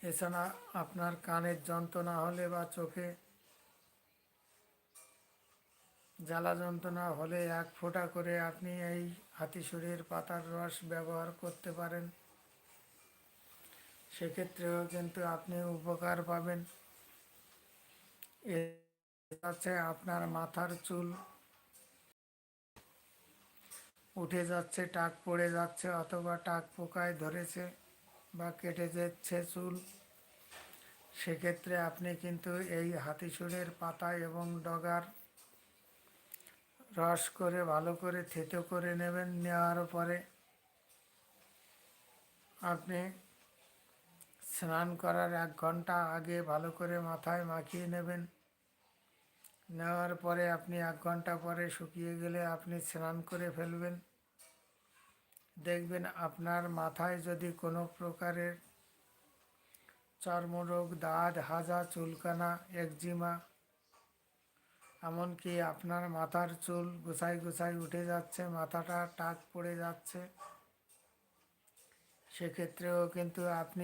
এছাড়া আপনার কানের যন্ত্রণা হলে বা চোখে জ্বালা যন্ত্রণা হলে 1 ফোঁটা করে আপনি এই হাতিশুঁড়ির পাতার রস ব্যবহার করতে পারেন। সেক্ষেত্রেও কিন্তু আপনি উপকার পাবেন। এ আছে আপনার মাথার চুল উঠে যাচ্ছে, টাক পড়ে যাচ্ছে, অথবা টাক পোকায় ধরেছে বা কেটে যাচ্ছে চুল, সেক্ষেত্রে আপনি কিন্তু এই হাতিশুঁড়ির পাতা এবং ডগার রস করে ভালো করে থেতো করে নেবেন। নেওয়ার পরে আপনি স্নান করার 1 ঘন্টা আগে ভালো করে মাথায় মাখিয়ে নেবেন। নেওয়ার পরে আপনি 1 ঘন্টা পরে শুকিয়ে গেলে আপনি স্নান করে ফেলবেন। দেখবেন আপনার মাথায় যদি কোনো প্রকারের চর্মরোগ, দাঁত, হাজা, চুলকানা, একজিমা, এমনকি আপনার মাথার চুল গোছায় গোছায় উঠে যাচ্ছে, মাথাটা টাক পড়ে যাচ্ছে, সেক্ষেত্রেও কিন্তু আপনি